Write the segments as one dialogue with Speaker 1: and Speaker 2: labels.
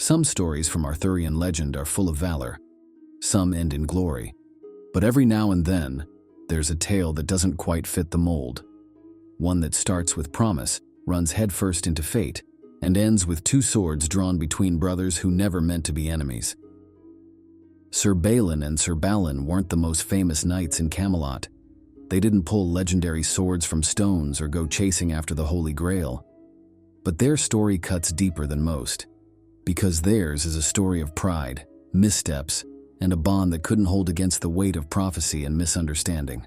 Speaker 1: Some stories from Arthurian legend are full of valor. Some end in glory. But every now and then, there's a tale that doesn't quite fit the mold. One that starts with promise, runs headfirst into fate, and ends with two swords drawn between brothers who never meant to be enemies. Sir Balan and Sir Balan weren't the most famous knights in Camelot. They didn't pull legendary swords from stones or go chasing after the Holy Grail. But their story cuts deeper than most, because theirs is a story of pride, missteps, and a bond that couldn't hold against the weight of prophecy and misunderstanding.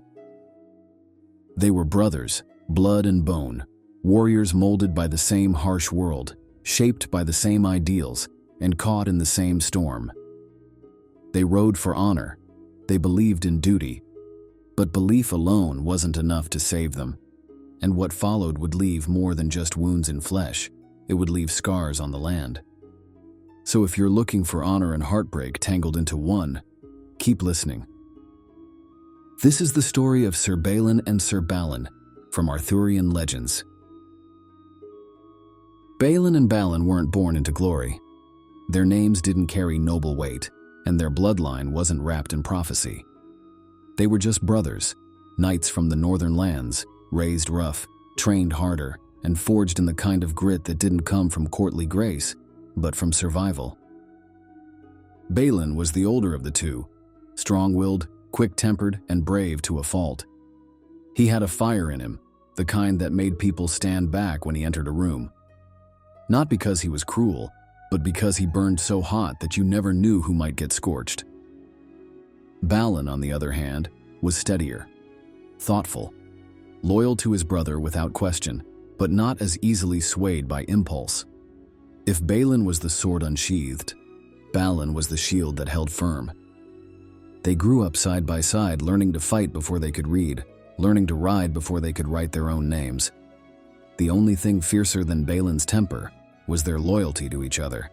Speaker 1: They were brothers, blood and bone, warriors molded by the same harsh world, shaped by the same ideals, and caught in the same storm. They rode for honor. They believed in duty. But belief alone wasn't enough to save them. And what followed would leave more than just wounds in flesh. It would leave scars on the land. So if you're looking for honor and heartbreak tangled into one, keep listening. This is the story of Sir Balin and Sir Balan from Arthurian legends. Balin and Balan weren't born into glory. Their names didn't carry noble weight, and their bloodline wasn't wrapped in prophecy. They were just brothers, knights from the northern lands, raised rough, trained harder, and forged in the kind of grit that didn't come from courtly grace, but from survival. Balin was the older of the two, strong-willed, quick-tempered, and brave to a fault. He had a fire in him, the kind that made people stand back when he entered a room. Not because he was cruel, but because he burned so hot that you never knew who might get scorched. Balin, on the other hand, was steadier, thoughtful, loyal to his brother without question, but not as easily swayed by impulse. If Balin was the sword unsheathed, Balin was the shield that held firm. They grew up side by side, learning to fight before they could read, learning to ride before they could write their own names. The only thing fiercer than Balin's temper was their loyalty to each other.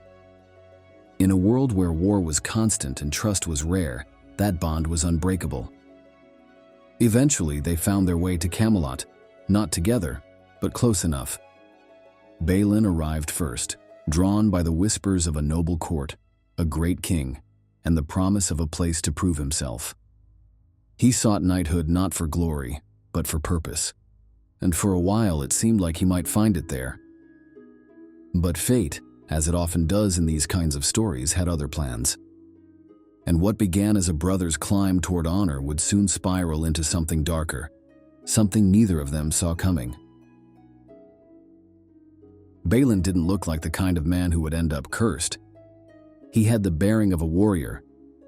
Speaker 1: In a world where war was constant and trust was rare, that bond was unbreakable. Eventually, they found their way to Camelot, not together, but close enough. Balin arrived first, drawn by the whispers of a noble court, a great king, and the promise of a place to prove himself. He sought knighthood not for glory, but for purpose, and for a while it seemed like he might find it there. But fate, as it often does in these kinds of stories, had other plans. And what began as a brother's climb toward honor would soon spiral into something darker, something neither of them saw coming. Balin didn't look like the kind of man who would end up cursed. He had the bearing of a warrior,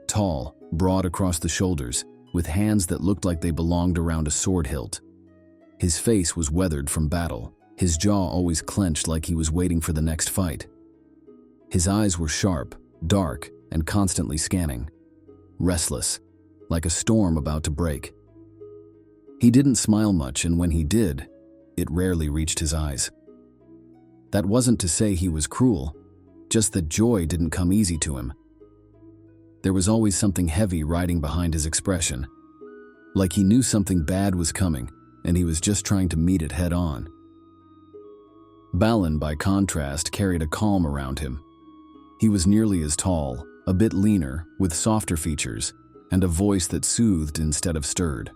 Speaker 1: tall, broad across the shoulders, with hands that looked like they belonged around a sword hilt. His face was weathered from battle, his jaw always clenched like he was waiting for the next fight. His eyes were sharp, dark, and constantly scanning, restless, like a storm about to break. He didn't smile much, and when he did, it rarely reached his eyes. That wasn't to say he was cruel, just that joy didn't come easy to him. There was always something heavy riding behind his expression, like he knew something bad was coming, and he was just trying to meet it head on. Balin, by contrast, carried a calm around him. He was nearly as tall, a bit leaner, with softer features, and a voice that soothed instead of stirred.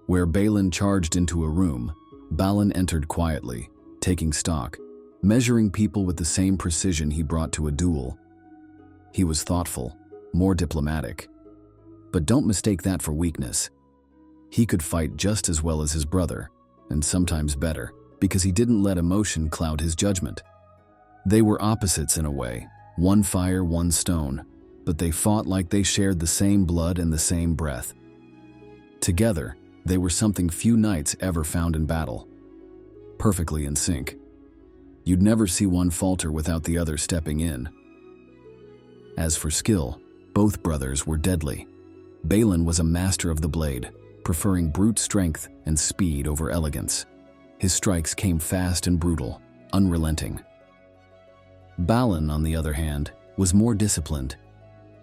Speaker 1: Where Balin charged into a room, Balin entered quietly, taking stock, measuring people with the same precision he brought to a duel. He was thoughtful, more diplomatic. But don't mistake that for weakness. He could fight just as well as his brother, and sometimes better, because he didn't let emotion cloud his judgment. They were opposites in a way, one fire, one stone, but they fought like they shared the same blood and the same breath. Together, they were something few knights ever found in battle. Perfectly in sync. You'd never see one falter without the other stepping in. As for skill, both brothers were deadly. Balin was a master of the blade, preferring brute strength and speed over elegance. His strikes came fast and brutal, unrelenting. Balin, on the other hand, was more disciplined.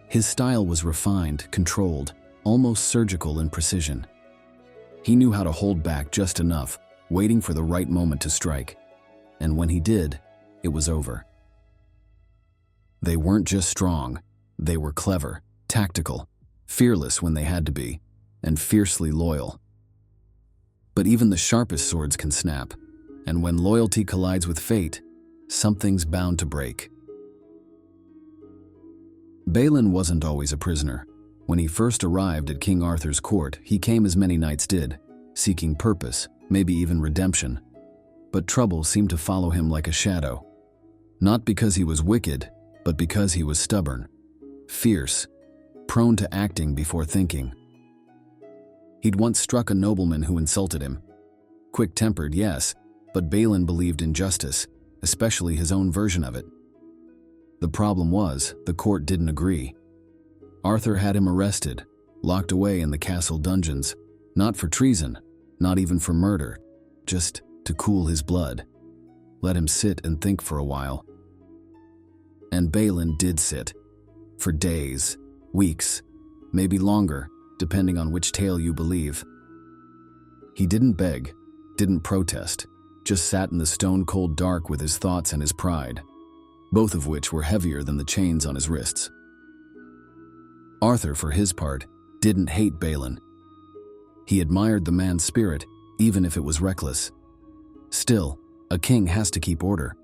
Speaker 1: His style was refined, controlled, almost surgical in precision. He knew how to hold back just enough, waiting for the right moment to strike. And when he did, it was over. They weren't just strong, they were clever, tactical, fearless when they had to be, and fiercely loyal. But even the sharpest swords can snap, and when loyalty collides with fate, something's bound to break. Balin wasn't always a prisoner. When he first arrived at King Arthur's court, he came as many knights did, seeking purpose, maybe even redemption. But trouble seemed to follow him like a shadow. Not because he was wicked, but because he was stubborn, fierce, prone to acting before thinking. He'd once struck a nobleman who insulted him. Quick-tempered, yes, but Balin believed in justice, especially his own version of it. The problem was, the court didn't agree. Arthur had him arrested, locked away in the castle dungeons, not for treason, not even for murder, just to cool his blood. Let him sit and think for a while. And Balin did sit. For days, weeks, maybe longer, depending on which tale you believe. He didn't beg, didn't protest, just sat in the stone-cold dark with his thoughts and his pride, both of which were heavier than the chains on his wrists. Arthur, for his part, didn't hate Balin. He admired the man's spirit, even if it was reckless. Still, a king has to keep order.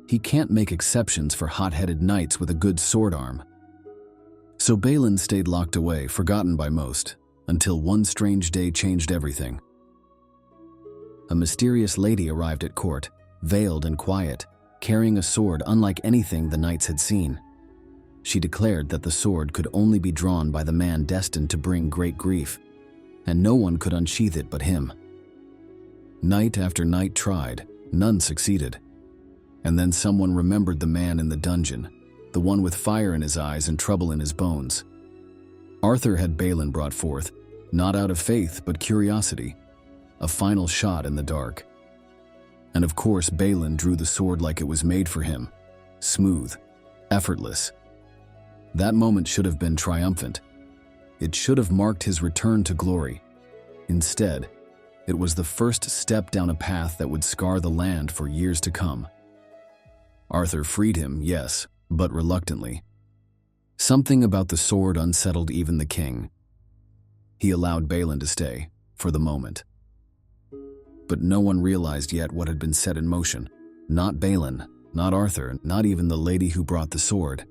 Speaker 1: He can't make exceptions for hot-headed knights with a good sword arm. So Balin stayed locked away, forgotten by most, until one strange day changed everything. A mysterious lady arrived at court, veiled and quiet, carrying a sword unlike anything the knights had seen. She declared that the sword could only be drawn by the man destined to bring great grief, and no one could unsheath it but him. Knight after knight tried, none succeeded. And then someone remembered the man in the dungeon, the one with fire in his eyes and trouble in his bones. Arthur had Balin brought forth, not out of faith but curiosity, a final shot in the dark. And of course Balin drew the sword like it was made for him, smooth, effortless. That moment should have been triumphant. It should have marked his return to glory. Instead, it was the first step down a path that would scar the land for years to come. Arthur freed him, yes, but reluctantly. Something about the sword unsettled even the king. He allowed Balin to stay, for the moment. But no one realized yet what had been set in motion. Not Balin, not Arthur, not even the lady who brought the sword.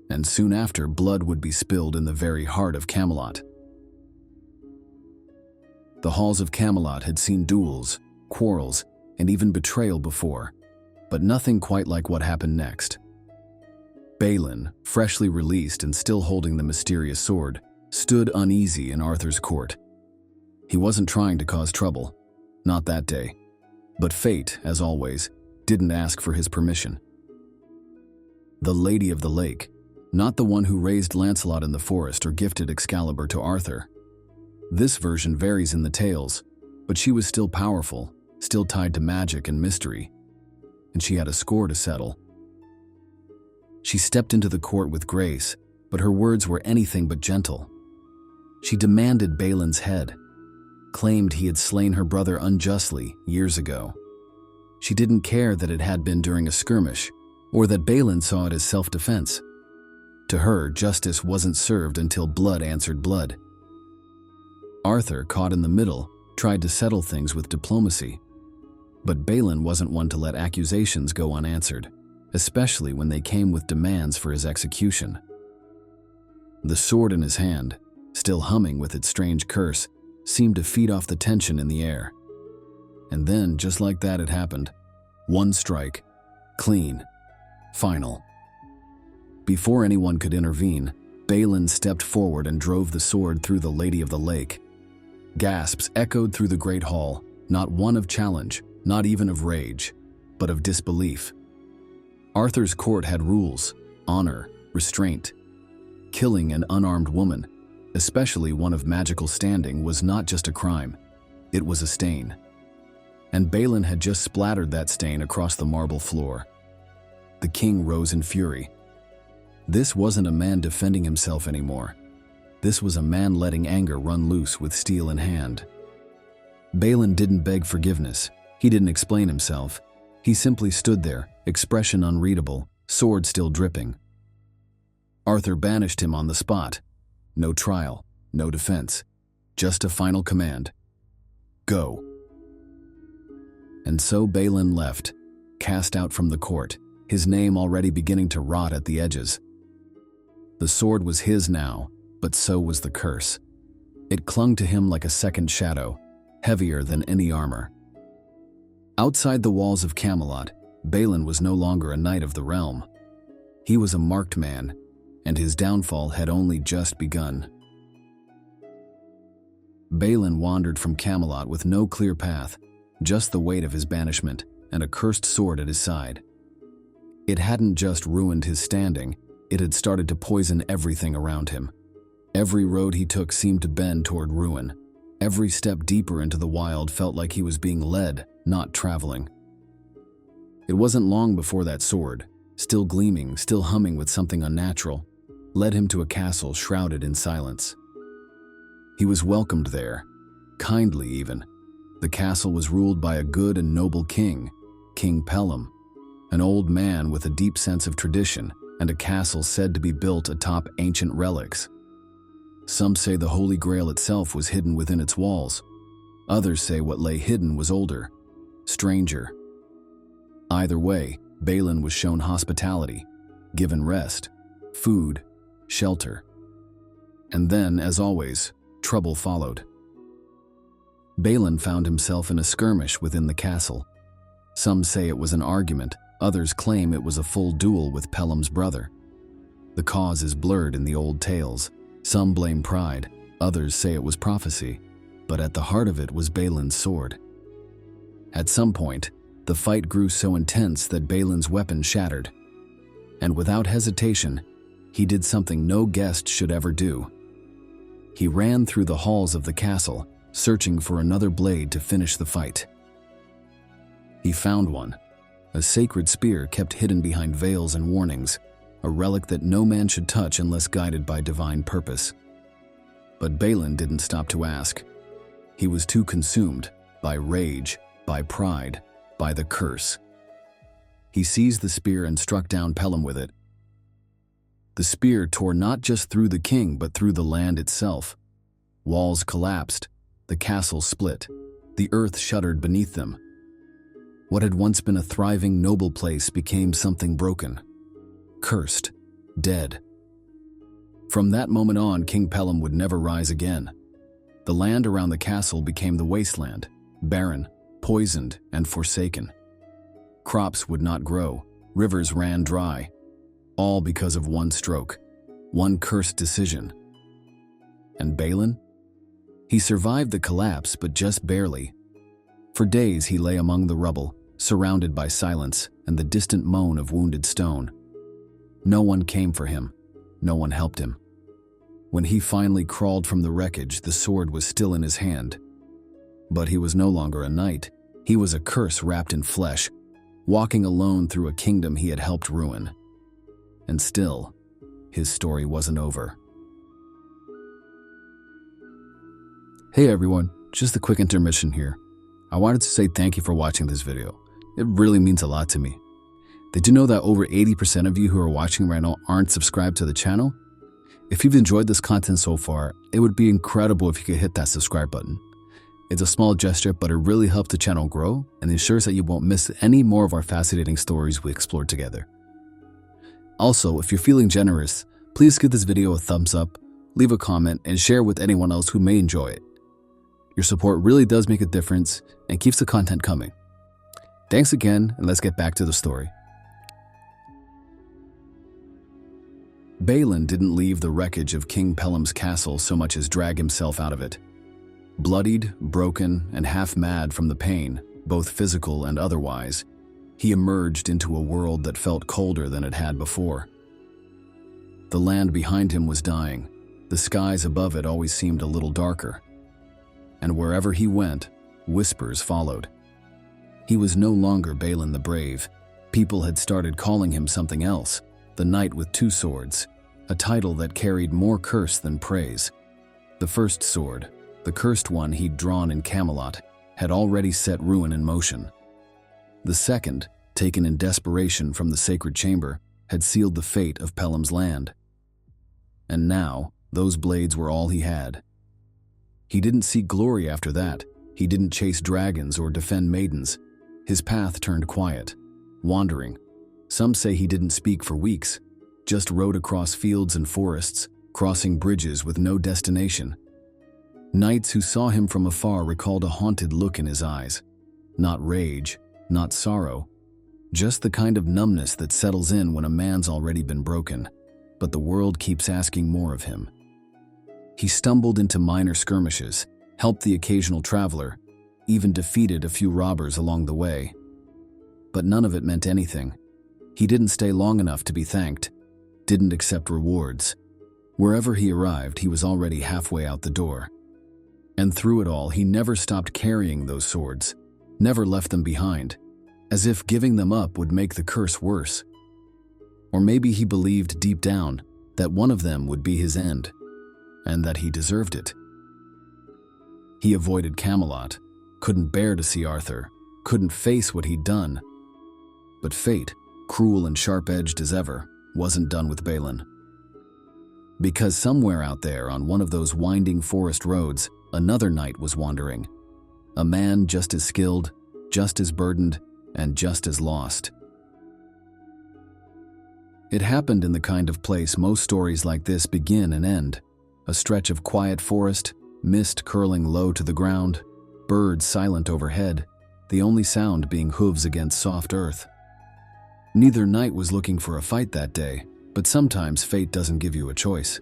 Speaker 1: And soon after, blood would be spilled in the very heart of Camelot. The halls of Camelot had seen duels, quarrels, and even betrayal before, but nothing quite like what happened next. Balin, freshly released and still holding the mysterious sword, stood uneasy in Arthur's court. He wasn't trying to cause trouble, not that day, but fate, as always, didn't ask for his permission. The Lady of the Lake, not the one who raised Lancelot in the forest or gifted Excalibur to Arthur. This version varies in the tales, but she was still powerful, still tied to magic and mystery, and she had a score to settle. She stepped into the court with grace, but her words were anything but gentle. She demanded Balin's head, claimed he had slain her brother unjustly years ago. She didn't care that it had been during a skirmish, or that Balin saw it as self-defense. To her, justice wasn't served until blood answered blood. Arthur, caught in the middle, tried to settle things with diplomacy. But Balin wasn't one to let accusations go unanswered, especially when they came with demands for his execution. The sword in his hand, still humming with its strange curse, seemed to feed off the tension in the air. And then, just like that, it happened. One strike, clean, final. Before anyone could intervene, Balin stepped forward and drove the sword through the Lady of the Lake. Gasps echoed through the great hall, not one of challenge, not even of rage, but of disbelief. Arthur's court had rules, honor, restraint. Killing an unarmed woman, especially one of magical standing, was not just a crime, it was a stain. And Balin had just splattered that stain across the marble floor. The king rose in fury. This wasn't a man defending himself anymore. This was a man letting anger run loose with steel in hand. Balin didn't beg forgiveness. He didn't explain himself. He simply stood there, expression unreadable, sword still dripping. Arthur banished him on the spot. No trial, no defense, just a final command. Go. And so Balin left, cast out from the court, his name already beginning to rot at the edges. The sword was his now, but so was the curse. It clung to him like a second shadow, heavier than any armor. Outside the walls of Camelot, Balin was no longer a knight of the realm. He was a marked man, and his downfall had only just begun. Balin wandered from Camelot with no clear path, just the weight of his banishment and a cursed sword at his side. It hadn't just ruined his standing, it had started to poison everything around him. Every road he took seemed to bend toward ruin. Every step deeper into the wild felt like he was being led, not traveling. It wasn't long before that sword, still gleaming, still humming with something unnatural, led him to a castle shrouded in silence. He was welcomed there, kindly even. The castle was ruled by a good and noble king, King Pellam, an old man with a deep sense of tradition and a castle said to be built atop ancient relics. Some say the Holy Grail itself was hidden within its walls. Others say what lay hidden was older, stranger. Either way, Balin was shown hospitality, given rest, food, shelter. And then, as always, trouble followed. Balin found himself in a skirmish within the castle. Some say it was an argument, others claim it was a full duel with Pellam's brother. The cause is blurred in the old tales. Some blame pride, others say it was prophecy, but at the heart of it was Balin's sword. At some point, the fight grew so intense that Balin's weapon shattered. And without hesitation, he did something no guest should ever do. He ran through the halls of the castle, searching for another blade to finish the fight. He found one, a sacred spear kept hidden behind veils and warnings, a relic that no man should touch unless guided by divine purpose. But Balin didn't stop to ask. He was too consumed by rage, by pride, by the curse. He seized the spear and struck down Pellam with it. The spear tore not just through the king but through the land itself. Walls collapsed, the castle split, the earth shuddered beneath them. What had once been a thriving, noble place became something broken. Cursed, dead. From that moment on, King Pellam would never rise again. The land around the castle became the wasteland, barren, poisoned, and forsaken. Crops would not grow, rivers ran dry, all because of one stroke, one cursed decision. And Balin? He survived the collapse, but just barely. For days he lay among the rubble, surrounded by silence and the distant moan of wounded stone. No one came for him. No one helped him. When he finally crawled from the wreckage, the sword was still in his hand. But he was no longer a knight. He was a curse wrapped in flesh, walking alone through a kingdom he had helped ruin. And still, his story wasn't over. Hey everyone, just a quick intermission here. I wanted to say thank you for watching this video. It really means a lot to me. Did you know that over 80% of you who are watching right now aren't subscribed to the channel? If you've enjoyed this content so far, it would be incredible if you could hit that subscribe button. It's a small gesture, but it really helps the channel grow and ensures that you won't miss any more of our fascinating stories we explore together. Also, if you're feeling generous, please give this video a thumbs up, leave a comment, and share with anyone else who may enjoy it. Your support really does make a difference and keeps the content coming. Thanks again, and let's get back to the story. Balin didn't leave the wreckage of King Pellam's castle so much as drag himself out of it. Bloodied, broken, and half-mad from the pain, both physical and otherwise, he emerged into a world that felt colder than it had before. The land behind him was dying. The skies above it always seemed a little darker. And wherever he went, whispers followed. He was no longer Balin the Brave. People had started calling him something else, the Knight with Two Swords, a title that carried more curse than praise. The first sword, the cursed one he'd drawn in Camelot, had already set ruin in motion. The second, taken in desperation from the sacred chamber, had sealed the fate of Pellam's land. and now those blades were all he had. He didn't seek glory after that. He didn't chase dragons or defend maidens. His path turned quiet, wandering. Some say he didn't speak for weeks, just rode across fields and forests, crossing bridges with no destination. Knights who saw him from afar recalled a haunted look in his eyes. Not rage, not sorrow, just the kind of numbness that settles in when a man's already been broken, but the world keeps asking more of him. He stumbled into minor skirmishes, helped the occasional traveler, even defeated a few robbers along the way. But none of it meant anything. He didn't stay long enough to be thanked, didn't accept rewards. Wherever he arrived, he was already halfway out the door. And through it all, he never stopped carrying those swords, never left them behind, as if giving them up would make the curse worse. Or maybe he believed deep down that one of them would be his end, and that he deserved it. He avoided Camelot, couldn't bear to see Arthur, couldn't face what he'd done. But fate, cruel and sharp-edged as ever, wasn't done with Balin. Because somewhere out there on one of those winding forest roads, another knight was wandering. A man just as skilled, just as burdened, and just as lost. It happened in the kind of place most stories like this begin and end. A stretch of quiet forest, mist curling low to the ground, birds silent overhead, the only sound being hooves against soft earth. Neither knight was looking for a fight that day, but sometimes fate doesn't give you a choice.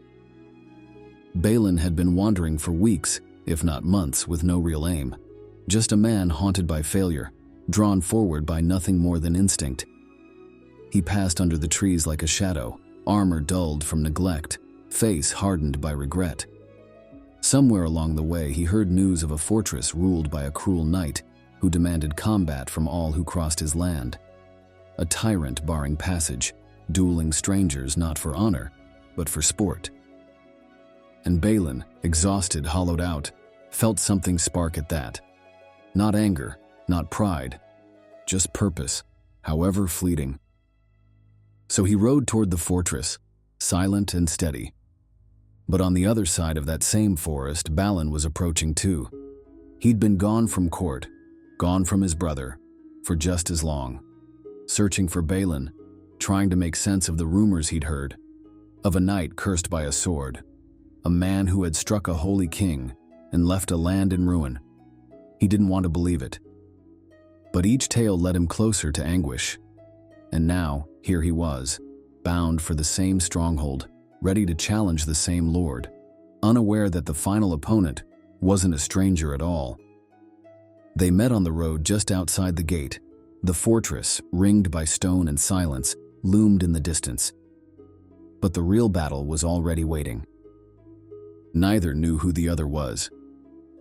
Speaker 1: Balin had been wandering for weeks, if not months, with no real aim. Just a man haunted by failure, drawn forward by nothing more than instinct. He passed under the trees like a shadow, armor dulled from neglect, face hardened by regret. Somewhere along the way, he heard news of a fortress ruled by a cruel knight who demanded combat from all who crossed his land. A tyrant barring passage, dueling strangers not for honor, but for sport. And Balin, exhausted, hollowed out, felt something spark at that. Not anger, not pride, just purpose, however fleeting. So he rode toward the fortress, silent and steady. But on the other side of that same forest, Balin was approaching too. He'd been gone from court, gone from his brother, for just as long. Searching for Balin, trying to make sense of the rumors he'd heard. Of a knight cursed by a sword. A man who had struck a holy king and left a land in ruin. He didn't want to believe it. But each tale led him closer to anguish. And now, here he was, bound for the same stronghold, ready to challenge the same lord, unaware that the final opponent wasn't a stranger at all. They met on the road just outside the gate. The fortress, ringed by stone and silence, loomed in the distance. But the real battle was already waiting. Neither knew who the other was.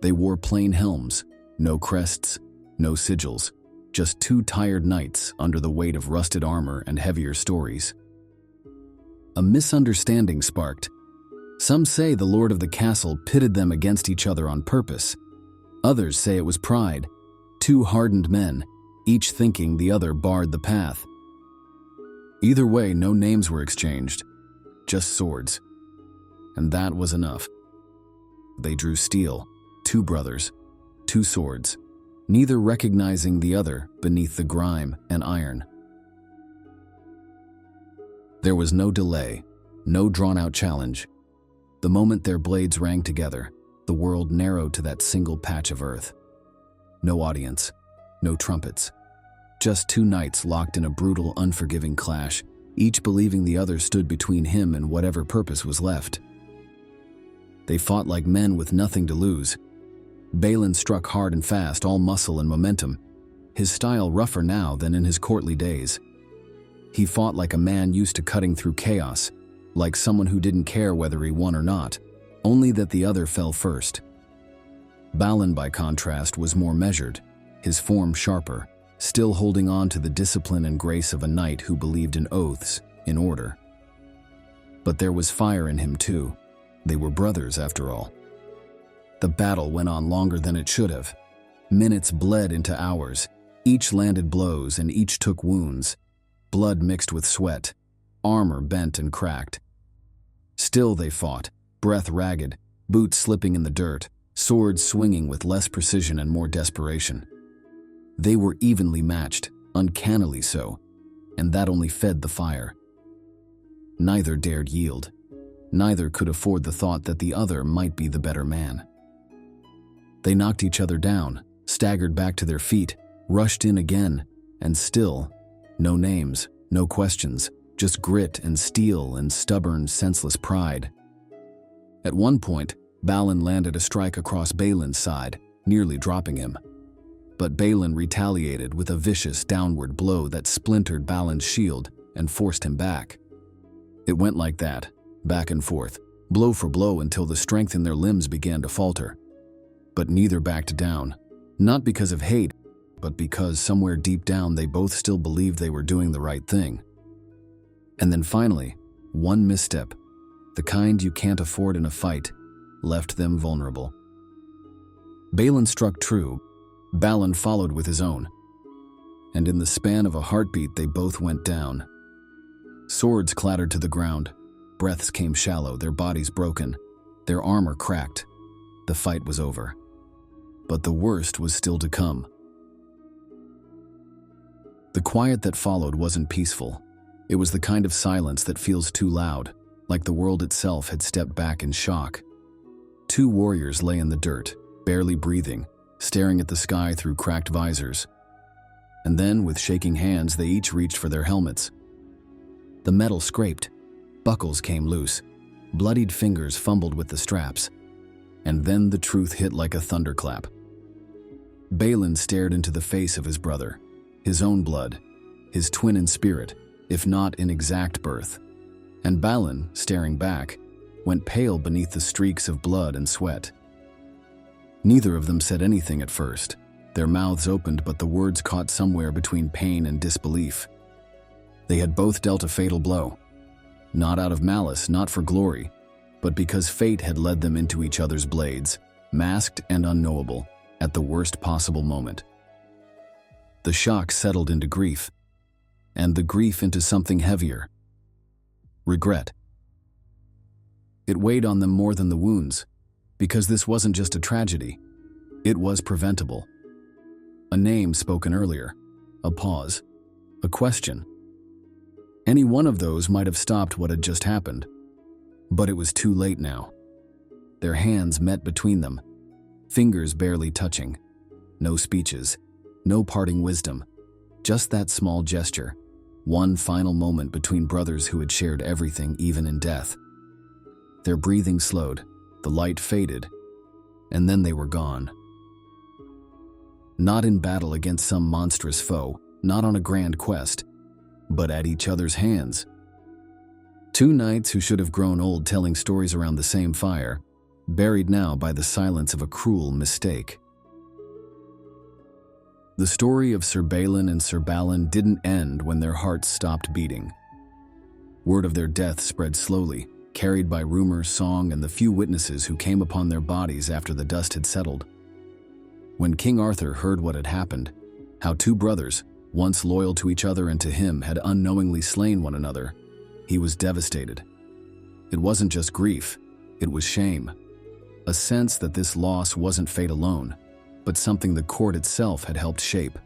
Speaker 1: They wore plain helms, no crests, no sigils, just two tired knights under the weight of rusted armor and heavier stories. A misunderstanding sparked. Some say the lord of the castle pitted them against each other on purpose. Others say it was pride, two hardened men, each thinking the other barred the path. Either way, no names were exchanged, just swords. And that was enough. They drew steel, two brothers, two swords, neither recognizing the other beneath the grime and iron. There was no delay, no drawn-out challenge. The moment their blades rang together, the world narrowed to that single patch of earth. No audience, no trumpets. Just two knights locked in a brutal, unforgiving clash, each believing the other stood between him and whatever purpose was left. They fought like men with nothing to lose. Balin struck hard and fast, all muscle and momentum, his style rougher now than in his courtly days. He fought like a man used to cutting through chaos, like someone who didn't care whether he won or not, only that the other fell first. Balin, by contrast, was more measured, his form sharper, still holding on to the discipline and grace of a knight who believed in oaths, in order. But there was fire in him too. They were brothers, after all. The battle went on longer than it should have. Minutes bled into hours. Each landed blows and each took wounds. Blood mixed with sweat. Armor bent and cracked. Still they fought, breath ragged, boots slipping in the dirt, swords swinging with less precision and more desperation. They were evenly matched, uncannily so, and that only fed the fire. Neither dared yield. Neither could afford the thought that the other might be the better man. They knocked each other down, staggered back to their feet, rushed in again, and still, no names, no questions, just grit and steel and stubborn, senseless pride. At one point, Balin landed a strike across Balin's side, nearly dropping him. But Balin retaliated with a vicious downward blow that splintered Balin's shield and forced him back. It went like that, back and forth, blow for blow until the strength in their limbs began to falter. But neither backed down, not because of hate, but because somewhere deep down they both still believed they were doing the right thing. And then finally, one misstep, the kind you can't afford in a fight, left them vulnerable. Balin struck true, Balin followed with his own, and in the span of a heartbeat they both went down. Swords clattered to the ground, breaths came shallow, their bodies broken, their armor cracked. The fight was over. But the worst was still to come. The quiet that followed wasn't peaceful. It was the kind of silence that feels too loud, like the world itself had stepped back in shock. Two warriors lay in the dirt, barely breathing, staring at the sky through cracked visors. And then, with shaking hands, they each reached for their helmets. The metal scraped, buckles came loose, bloodied fingers fumbled with the straps, and then the truth hit like a thunderclap. Balin stared into the face of his brother, his own blood, his twin in spirit, if not in exact birth. And Balin, staring back, went pale beneath the streaks of blood and sweat. Neither of them said anything at first. Their mouths opened, but the words caught somewhere between pain and disbelief. They had both dealt a fatal blow. Not out of malice, not for glory, but because fate had led them into each other's blades, masked and unknowable, at the worst possible moment. The shock settled into grief, and the grief into something heavier. Regret. It weighed on them more than the wounds, because this wasn't just a tragedy, it was preventable. A name spoken earlier, a pause, a question. Any one of those might have stopped what had just happened, but it was too late now. Their hands met between them, fingers barely touching. No speeches, no parting wisdom, just that small gesture, one final moment between brothers who had shared everything even in death. Their breathing slowed, the light faded, and then they were gone. Not in battle against some monstrous foe, not on a grand quest, but at each other's hands. Two knights who should have grown old telling stories around the same fire, buried now by the silence of a cruel mistake. The story of Sir Balan and Sir Balan didn't end when their hearts stopped beating. Word of their death spread slowly, carried by rumor, song, and the few witnesses who came upon their bodies after the dust had settled. When King Arthur heard what had happened, how two brothers, once loyal to each other and to him, had unknowingly slain one another, he was devastated. It wasn't just grief, it was shame. A sense that this loss wasn't fate alone, but something the court itself had helped shape.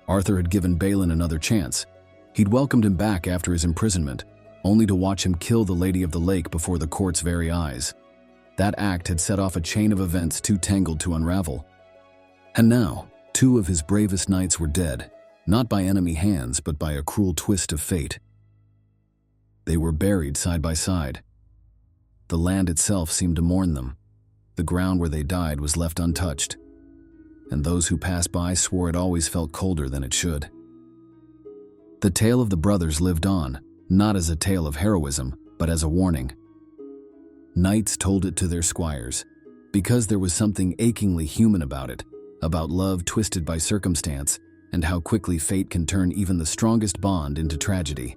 Speaker 1: Arthur had given Balin another chance. He'd welcomed him back after his imprisonment, only to watch him kill the Lady of the Lake before the court's very eyes. That act had set off a chain of events too tangled to unravel. And now, two of his bravest knights were dead, not by enemy hands, but by a cruel twist of fate. They were buried side by side. The land itself seemed to mourn them. The ground where they died was left untouched, and those who passed by swore it always felt colder than it should. The tale of the brothers lived on, not as a tale of heroism, but as a warning. Knights told it to their squires, because there was something achingly human about it, about love twisted by circumstance, and how quickly fate can turn even the strongest bond into tragedy.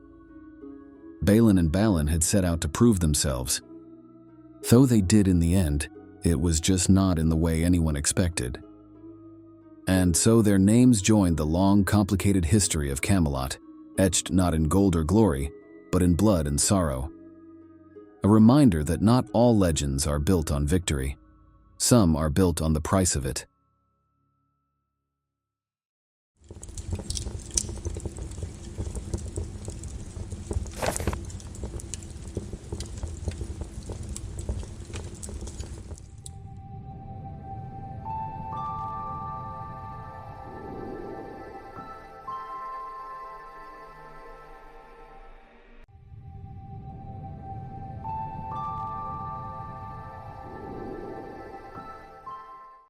Speaker 1: Balin and Balan had set out to prove themselves. Though they did in the end, it was just not in the way anyone expected. And so their names joined the long, complicated history of Camelot, etched not in gold or glory, but in blood and sorrow. A reminder that not all legends are built on victory. Some are built on the price of it.